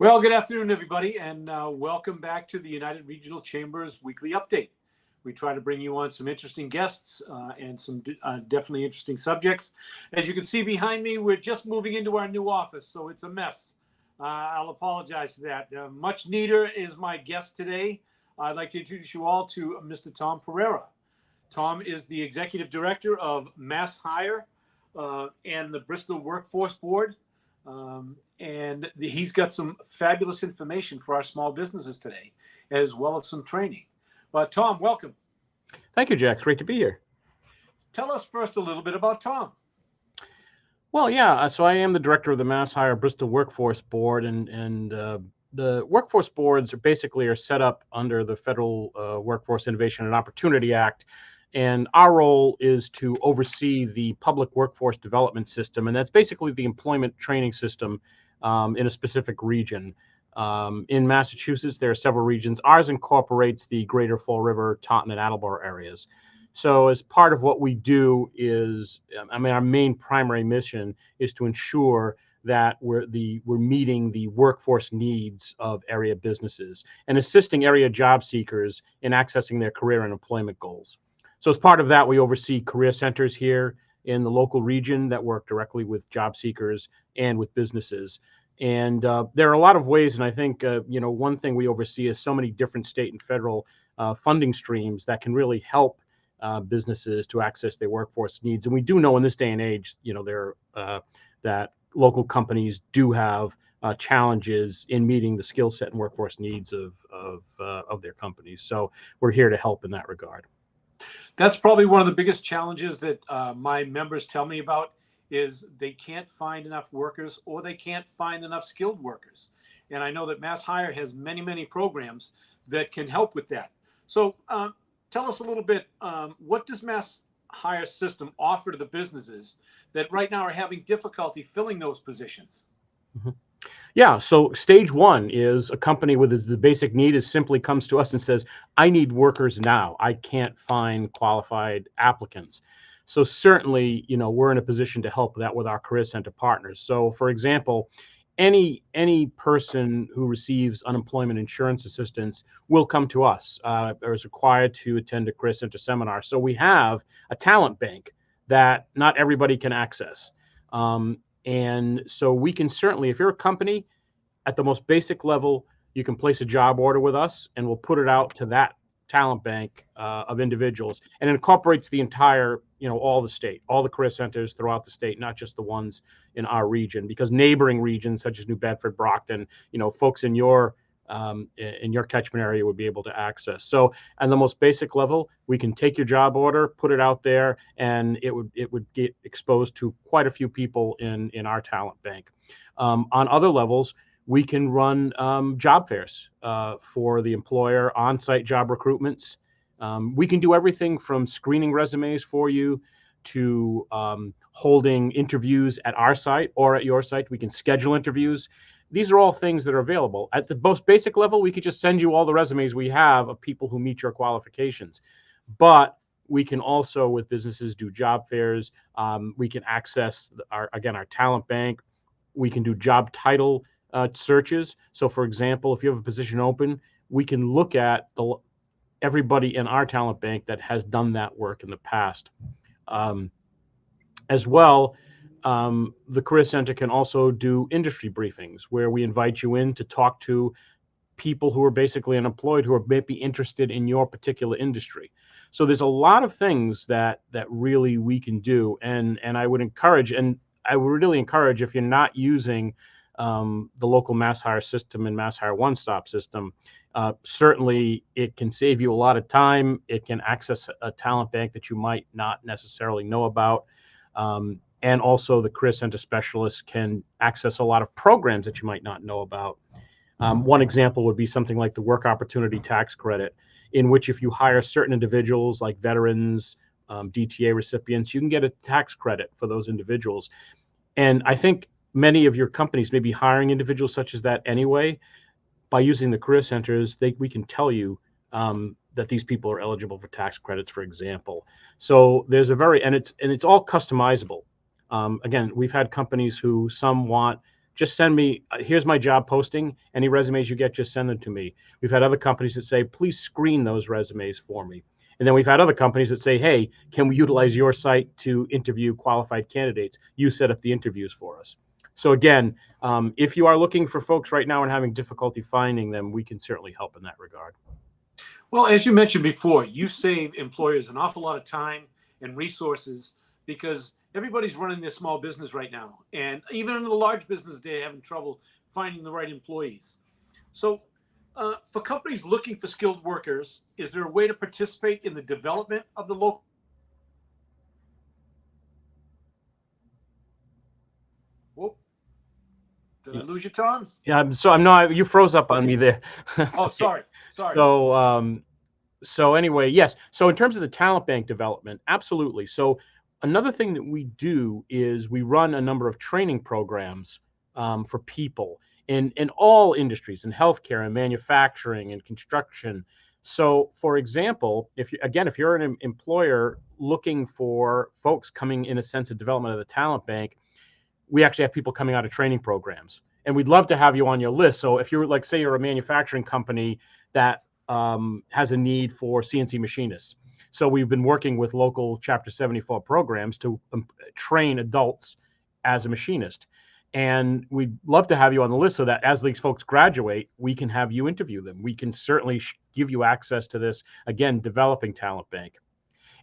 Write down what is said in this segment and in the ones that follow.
Well, good afternoon, everybody, and welcome back to the United Regional Chambers Weekly Update. We try to bring you on some interesting guests and some definitely interesting subjects. As you can see behind me, we're just moving into our new office, so it's a mess. I'll apologize for that. Much neater is my guest today. I'd like to introduce you all to Mr. Tom Perreira. Tom is the Executive Director of MassHire and the Bristol Workforce Board. And he's got some fabulous information for our small businesses today, as well as some training. Tom, welcome. Thank you, Jack. It's great to be here. Tell us first a little bit about Tom. Well, yeah, so I am the director of the MassHire Bristol Workforce Board, and the workforce boards are set up under the Federal Workforce Innovation and Opportunity Act. And our role is to oversee the public workforce development system, and that's basically the employment training system in a specific region. In Massachusetts, there are several regions. Ours incorporates the Greater Fall River, Taunton, and Attleboro areas. So as part of what we do is, our main primary mission is to ensure that we're meeting the workforce needs of area businesses and assisting area job seekers in accessing their career and employment goals. So as part of that, we oversee career centers here in the local region that work directly with job seekers and with businesses. And there are a lot of ways, and I think one thing we oversee is so many different state and federal funding streams that can really help businesses to access their workforce needs. And we do know in this day and age, that local companies do have challenges in meeting the skill set and workforce needs of their companies. So we're here to help in that regard. That's probably one of the biggest challenges that my members tell me about is they can't find enough workers or they can't find enough skilled workers. And I know that MassHire has many, many programs that can help with that. So tell us a little bit, what does MassHire system offer to the businesses that right now are having difficulty filling those positions? Mm-hmm. Yeah, so stage one is a company with the basic need is simply comes to us and says, I need workers now. I can't find qualified applicants. So certainly, we're in a position to help that with our career center partners. So for example, any person who receives unemployment insurance assistance will come to us or is required to attend a career center seminar. So we have a talent bank that not everybody can access. And so we can certainly, if you're a company at the most basic level, you can place a job order with us and we'll put it out to that talent bank of individuals, and it incorporates the entire, all the state, all the career centers throughout the state, not just the ones in our region, because neighboring regions such as New Bedford, Brockton, folks in your catchment area would be able to access. So at the most basic level, we can take your job order, put it out there, and it would get exposed to quite a few people in our talent bank. On other levels, we can run job fairs for the employer, on-site job recruitments. We can do everything from screening resumes for you to holding interviews at our site or at your site. We can schedule interviews. These are all things that are available. At the most basic level, we could just send you all the resumes we have of people who meet your qualifications. But we can also, with businesses, do job fairs. We can access our talent bank. We can do job title searches. So for example, if you have a position open, we can look at everybody in our talent bank that has done that work in the past. As well, the Career Center can also do industry briefings where we invite you in to talk to people who are basically unemployed who are maybe interested in your particular industry. So there's a lot of things that really we can do, and I would really encourage if you're not using the local MassHire system and MassHire one-stop system, certainly it can save you a lot of time. It can access a talent bank that you might not necessarily know about. And also the Career Center specialists can access a lot of programs that you might not know about. One example would be something like the Work Opportunity Tax Credit, in which if you hire certain individuals like veterans, DTA recipients, you can get a tax credit for those individuals. And I think many of your companies may be hiring individuals such as that anyway. By using the career centers, we can tell you that these people are eligible for tax credits, for example. So there's and it's all customizable. Again, we've had companies who some want just send me, here's my job posting. Any resumes you get, just send them to me. We've had other companies that say, please screen those resumes for me. And then we've had other companies that say, hey, can we utilize your site to interview qualified candidates? You set up the interviews for us. So again, if you are looking for folks right now and having difficulty finding them, we can certainly help in that regard. Well, as you mentioned before, you save employers an awful lot of time and resources because everybody's running their small business right now. And even in the large business, they're having trouble finding the right employees. So for companies looking for skilled workers, is there a way to participate in the development of the local? Whoop. Did I lose you, Tom? Yeah, so I'm not, you froze up on me there. Oh, Okay. sorry. So anyway, yes. So in terms of the talent bank development, absolutely. So another thing that we do is we run a number of training programs for people in all industries, in healthcare and manufacturing and construction. So for example, if you're an employer looking for folks coming in a sense of development of the talent bank, we actually have people coming out of training programs, and we'd love to have you on your list. So if you're like, say you're a manufacturing company that has a need for CNC machinists. So we've been working with local Chapter 74 programs to train adults as a machinist. And we'd love to have you on the list so that as these folks graduate, we can have you interview them. We can certainly give you access to this, again, developing talent bank.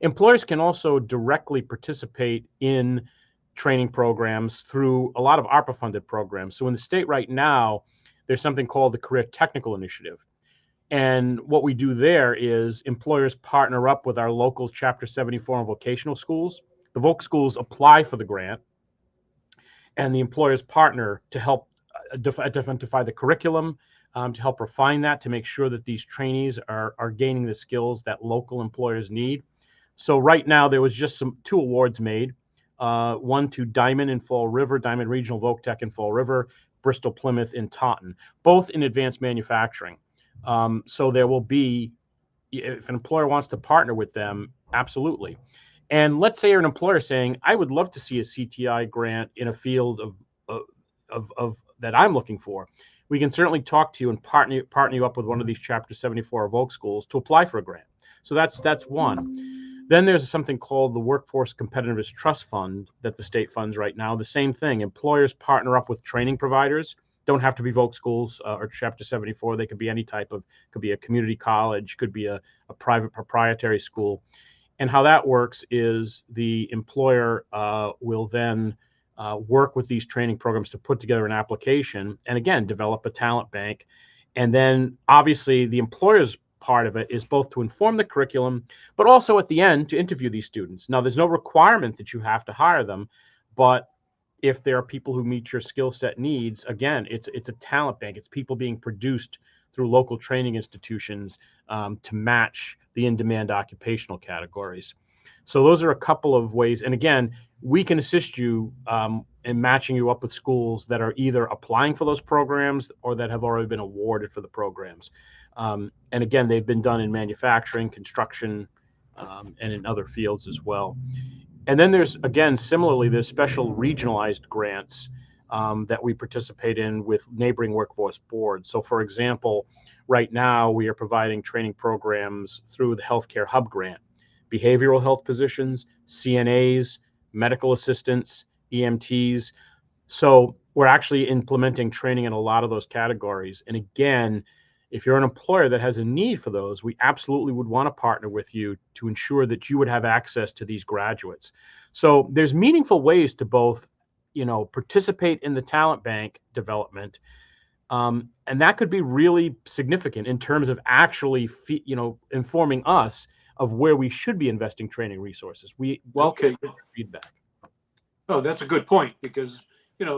Employers can also directly participate in training programs through a lot of ARPA-funded programs. So in the state right now, there's something called the Career Technical Initiative. And what we do there is employers partner up with our local Chapter 74 and vocational schools. The voc schools apply for the grant, and the employers partner to help identify the curriculum, to help refine that, to make sure that these trainees are gaining the skills that local employers need. So right now, there was just two awards made. One to Diamond in Fall River, Diamond Regional Voc Tech in Fall River, Bristol, Plymouth, and Taunton, both in advanced manufacturing. So there will be, if an employer wants to partner with them, absolutely. And let's say you're an employer saying, I would love to see a CTI grant in a field of that I'm looking for. We can certainly talk to you and partner you up with one of these Chapter 74 Voc schools to apply for a grant. So that's one. Then there's something called the Workforce Competitiveness Trust Fund that the state funds right now. The same thing. Employers partner up with training providers. Don't have to be Voc schools or Chapter 74. They could be any type of, could be a community college, could be a private proprietary school. And how that works is the employer will then work with these training programs to put together an application and, again, develop a talent bank. And then, obviously, the employer's part of it is both to inform the curriculum, but also at the end to interview these students. Now, there's no requirement that you have to hire them, but if there are people who meet your skill set needs, again, it's a talent bank. It's people being produced through local training institutions to match the in-demand occupational categories. So those are a couple of ways. And again, we can assist you in matching you up with schools that are either applying for those programs or that have already been awarded for the programs. And again, they've been done in manufacturing, construction, and in other fields as well. And then there's, again, similarly, there's special regionalized grants that we participate in with neighboring workforce boards. So for example, right now we are providing training programs through the Healthcare Hub Grant, behavioral health positions, CNAs, medical assistants, EMTs. So we're actually implementing training in a lot of those categories. And again, if you're an employer that has a need for those, we absolutely would want to partner with you to ensure that you would have access to these graduates. So there's meaningful ways to both, participate in the talent bank development, and that could be really significant in terms of actually, informing us of where we should be investing training resources. We welcome feedback. Oh, that's a good point because,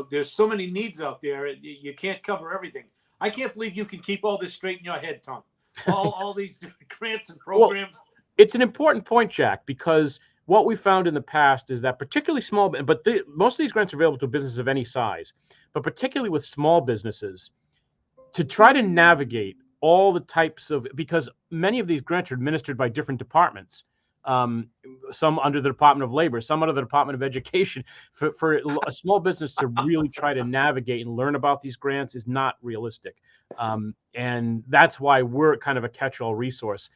there's so many needs out there. You can't cover everything. I can't believe you can keep all this straight in your head, Tom. All these different grants and programs. Well, it's an important point, Jack, because what we found in the past is that particularly small, but most of these grants are available to businesses of any size, but particularly with small businesses, to try to navigate all the types of, because many of these grants are administered by different departments. some under the Department of Labor, some under the Department of Education. For a small business to really try to navigate and learn about these grants is not realistic. And that's why we're kind of a catch-all resource.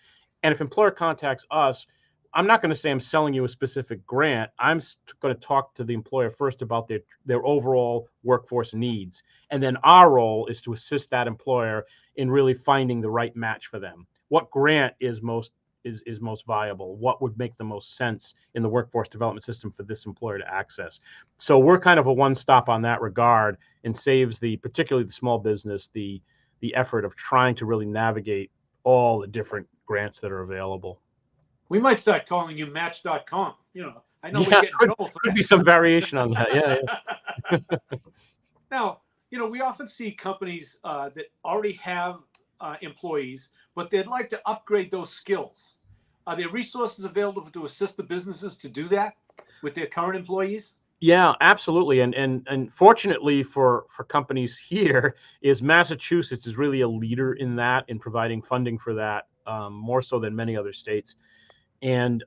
And if employer contacts us, I'm not going to say I'm selling you a specific grant. I'm going to talk to the employer first about their overall workforce needs. And then our role is to assist that employer in really finding the right match for them. What grant is most viable? What would make the most sense in the workforce development system for this employer to access? So we're kind of a one-stop on that regard, and saves particularly the small business, the effort of trying to really navigate all the different grants that are available. We might start calling you Match.com. I know we Yeah, get in trouble for could that. be some variation on that. Yeah. Now, we often see companies that already have employees, but they'd like to upgrade those skills. Are there resources available to assist the businesses to do that with their current employees? Yeah, absolutely. And fortunately for companies here, is Massachusetts is really a leader in that, in providing funding for that, more so than many other states. And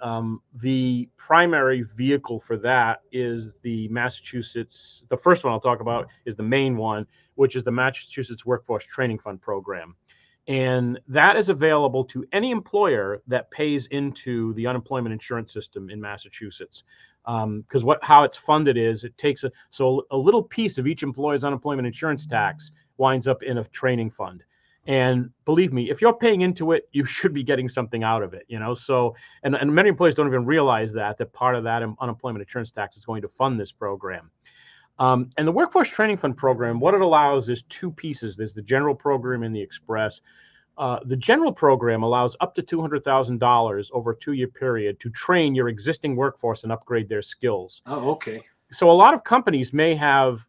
the primary vehicle for that is the first one I'll talk about is the main one, which is the Massachusetts Workforce Training Fund program. And that is available to any employer that pays into the unemployment insurance system in Massachusetts. Because how it's funded is it takes a little piece of each employer's unemployment insurance tax winds up in a training fund. And believe me, if you're paying into it, you should be getting something out of it, So, and many employees don't even realize that part of that unemployment insurance tax is going to fund this program. And the Workforce Training Fund program, what it allows is two pieces. There's the general program and the express. The general program allows up to $200,000 over a 2-year period to train your existing workforce and upgrade their skills. Oh, okay. So a lot of companies may have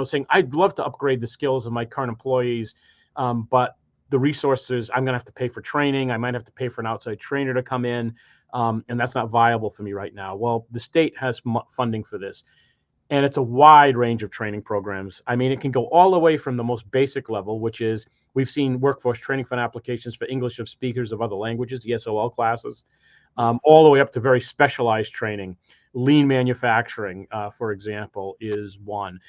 saying, I'd love to upgrade the skills of my current employees, but the resources, I'm going to have to pay for training. I might have to pay for an outside trainer to come in, and that's not viable for me right now. Well, the state has funding for this, and it's a wide range of training programs. I mean, it can go all the way from the most basic level, which is we've seen workforce training fund applications for English of speakers of other languages, ESOL classes, all the way up to very specialized training. Lean manufacturing, for example, is one.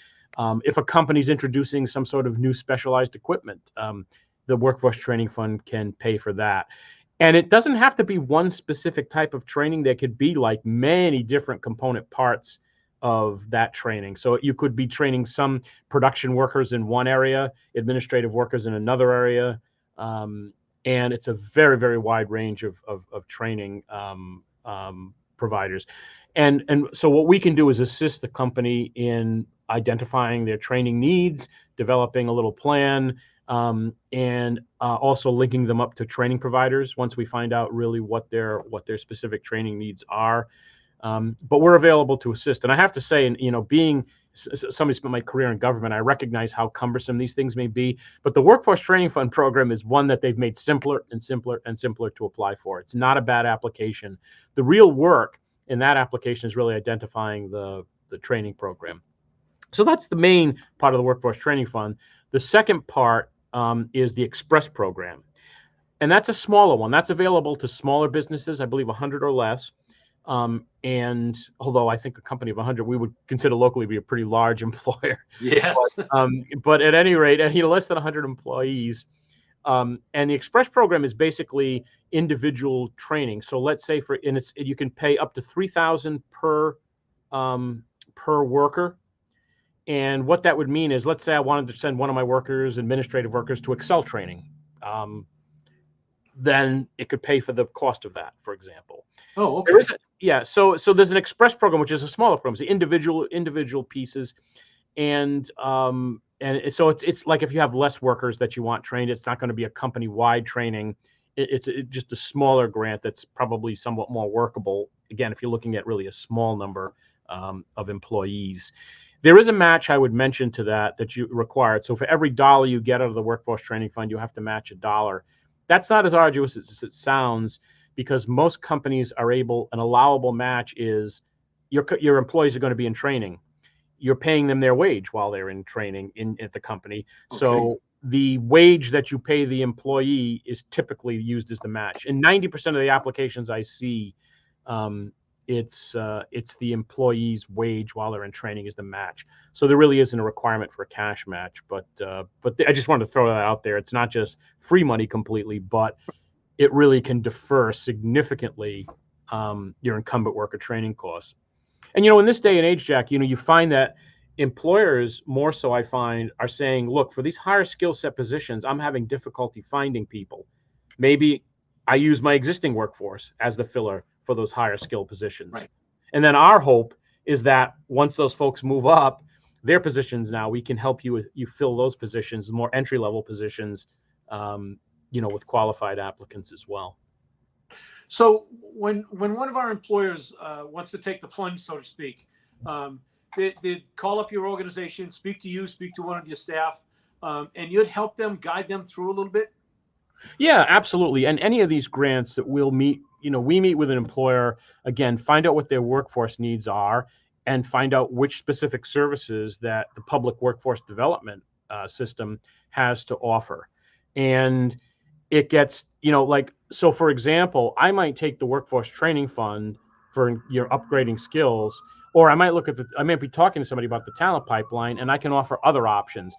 If a company's introducing some sort of new specialized equipment, the Workforce Training Fund can pay for that. And it doesn't have to be one specific type of training. There could be like many different component parts of that training. So you could be training some production workers in one area, administrative workers in another area. And it's a very, very wide range of training providers. And so what we can do is assist the company in identifying their training needs, developing a little plan, and also linking them up to training providers once we find out really what their specific training needs are. But we're available to assist. And I have to say, and being somebody spent my career in government, I recognize how cumbersome these things may be. But the Workforce Training Fund program is one that they've made simpler and simpler and simpler to apply for. It's not a bad application. The real work in that application is really identifying the training program. So that's the main part of the Workforce Training Fund. The second part is the Express program. And that's a smaller one. That's available to smaller businesses, I believe 100 or less. And although I think a company of 100, we would consider locally to be a pretty large employer. Yes. But at any rate, less than 100 employees. And the Express program is basically individual training. So let's say you can pay up to $3,000 per worker. And what that would mean is, let's say I wanted to send one of my workers, administrative workers, to Excel training. Then it could pay for the cost of that, for example. Oh, okay. So there's an Express program, which is a smaller program, the individual pieces, and so it's like if you have less workers that you want trained, it's not going to be a company-wide training. It's just a smaller grant that's probably somewhat more workable. Again, if you're looking at really a small number of employees. There is a match I would mention to that you required. So for every dollar you get out of the Workforce Training Fund, you have to match $1. That's not as arduous as it sounds, because most companies are an allowable match is your employees are going to be in training. You're paying them their wage while they're in training at the company. Okay. So the wage that you pay the employee is typically used as the match. In 90% of the applications I see, it's the employee's wage while they're in training is the match. So there really isn't a requirement for a cash match. But I just wanted to throw that out there. It's not just free money completely, but it really can defer significantly your incumbent worker training costs. And, in this day and age, Jack, you find that employers more so, I find, are saying, look, for these higher skill set positions, I'm having difficulty finding people. Maybe I use my existing workforce as the filler for those higher skill positions. Right. And then our hope is that once those folks move up their positions, now we can help you fill those positions, more entry level positions, with qualified applicants as well. So when one of our employers wants to take the plunge, so to speak, they'd call up your organization, speak to you, speak to one of your staff, and you'd help them, guide them through a little bit? Yeah, absolutely. And any of these grants that we'll meet, we meet with an employer, again, find out what their workforce needs are and find out which specific services that the public workforce development system has to offer. And it gets, so for example, I might take the workforce training fund for your upgrading skills, or I might I might be talking to somebody about the talent pipeline and I can offer other options.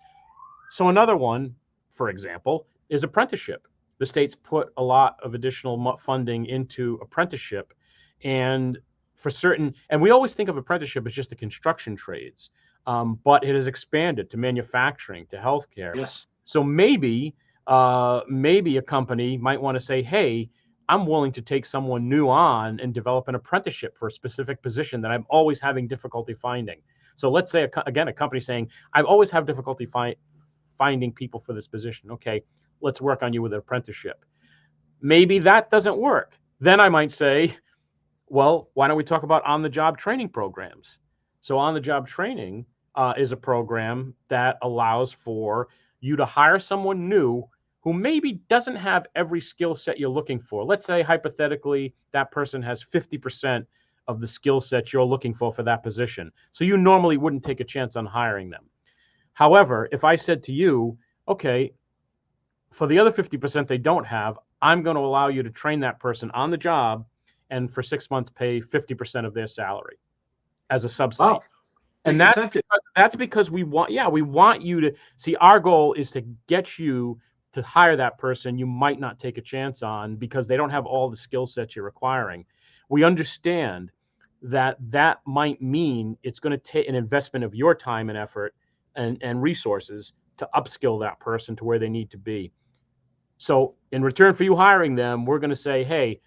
So another one, for example, is apprenticeship. The state's put a lot of additional funding into apprenticeship, and we always think of apprenticeship as just the construction trades, but it has expanded to manufacturing, to healthcare. Yes. So maybe a company might want to say, hey, I'm willing to take someone new on and develop an apprenticeship for a specific position that I'm always having difficulty finding. So let's say, again, a company saying, I always have difficulty finding people for this position. Okay, let's work on you with an apprenticeship. Maybe that doesn't work. Then I might say, well, why don't we talk about on-the-job training programs? So on-the-job training is a program that allows for you to hire someone new who maybe doesn't have every skill set you're looking for. Let's say, hypothetically, that person has 50% of the skill set you're looking for that position. So you normally wouldn't take a chance on hiring them. However, if I said to you, okay, for the other 50% they don't have, I'm going to allow you to train that person on the job and for 6 months pay 50% of their salary as a subsidy. Wow. And that's because we want you to see, our goal is to get you to hire that person you might not take a chance on because they don't have all the skill sets you're requiring. We understand that might mean it's going to take an investment of your time and effort and resources to upskill that person to where they need to be. So in return for you hiring them, we're going to say, hey,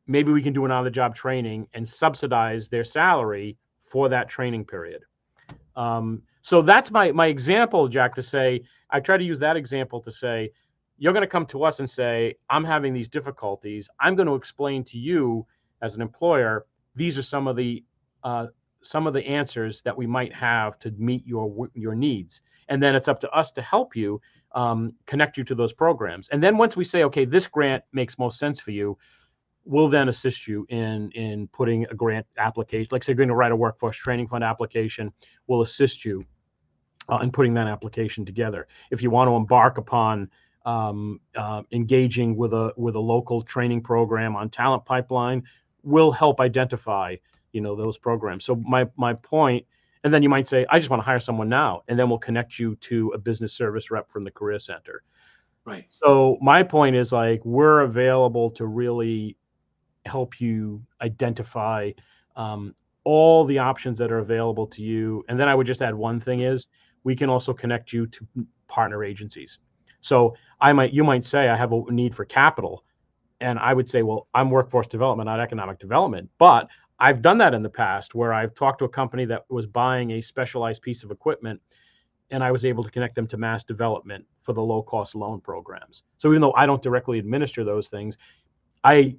maybe we can do an on-the-job training and subsidize their salary for that training period. So that's my example, Jack, to say, I try to use that example to say, you're going to come to us and say, I'm having these difficulties. I'm going to explain to you as an employer, these are some of the answers that we might have to meet your needs. And then it's up to us to help you connect you to those programs. And then once we say, okay, this grant makes most sense for you, we'll then assist you in putting a grant application. Like say you're going to write a workforce training fund application, we'll assist you in putting that application together. If you want to embark upon engaging with a local training program on talent pipeline, we'll help identify those programs. So my point, and then you might say, I just want to hire someone now, and then we'll connect you to a business service rep from the Career Center. Right. So my point is, like, we're available to really help you identify all the options that are available to you. And then I would just add one thing is, we can also connect you to partner agencies. So you might say, I have a need for capital. And I would say, well, I'm workforce development, not economic development. But I've done that in the past where I've talked to a company that was buying a specialized piece of equipment, and I was able to connect them to mass development for the low-cost loan programs. So even though I don't directly administer those things,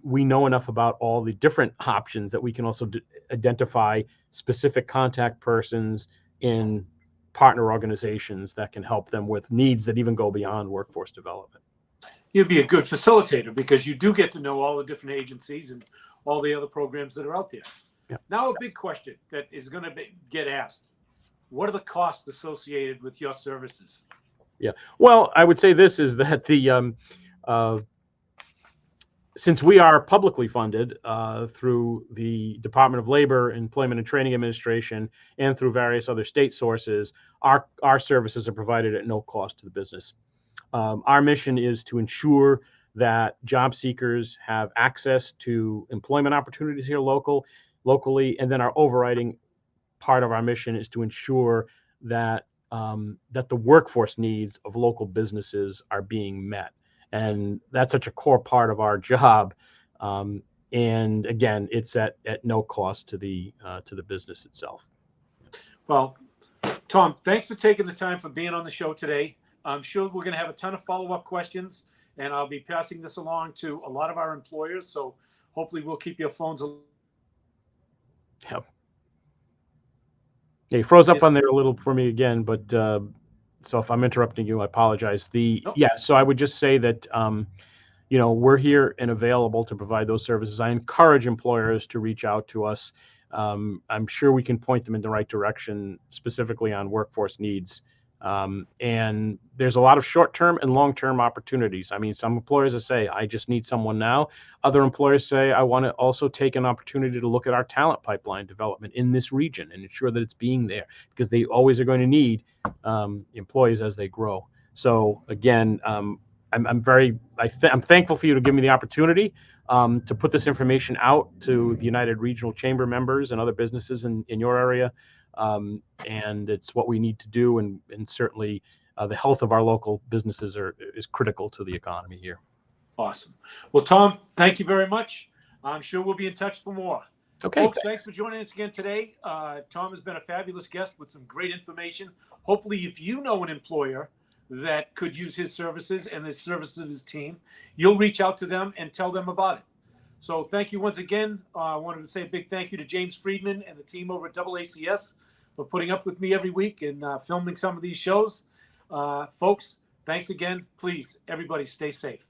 we know enough about all the different options that we can also identify specific contact persons in partner organizations that can help them with needs that even go beyond workforce development. You'd be a good facilitator because you do get to know all the different agencies and all the other programs that are out there. Yeah. Now, a big question that is going to get asked: what are the costs associated with your services? Yeah. Well, I would say this is that uh, since we are publicly funded through the Department of Labor, Employment and Training Administration, and through various other state sources, our services are provided at no cost to the business. Our mission is to ensure that job seekers have access to employment opportunities here locally, and then our overriding part of our mission is to ensure that that the workforce needs of local businesses are being met, and that's such a core part of our job. And again, it's at no cost to the business itself. Well, Tom, thanks for taking the time for being on the show today. I'm sure we're going to have a ton of follow-up questions, and I'll be passing this along to a lot of our employers. So hopefully we'll keep your phones. Yeah. Yeah, you froze up on there a little for me again, but so if I'm interrupting you, I apologize. Nope. Yeah, so I would just say that we're here and available to provide those services. I encourage employers to reach out to us. I'm sure we can point them in the right direction, specifically on workforce needs. And there's a lot of short-term and long-term opportunities. I mean, some employers will say, I just need someone now. Other employers say, I want to also take an opportunity to look at our talent pipeline development in this region and ensure that it's being there, because they always are going to need employees as they grow. So again, I'm thankful for you to give me the opportunity to put this information out to the United Regional Chamber members and other businesses in your area. And it's what we need to do, and certainly the health of our local businesses is critical to the economy here. Awesome. Well, Tom, thank you very much. I'm sure we'll be in touch for more. Okay. Folks, thanks for joining us again today. Tom has been a fabulous guest with some great information. Hopefully, if you know an employer that could use his services and the services of his team, you'll reach out to them and tell them about it. So thank you once again. I wanted to say a big thank you to James Friedman and the team over at AACS for putting up with me every week and filming some of these shows. Folks, thanks again. Please, everybody, stay safe.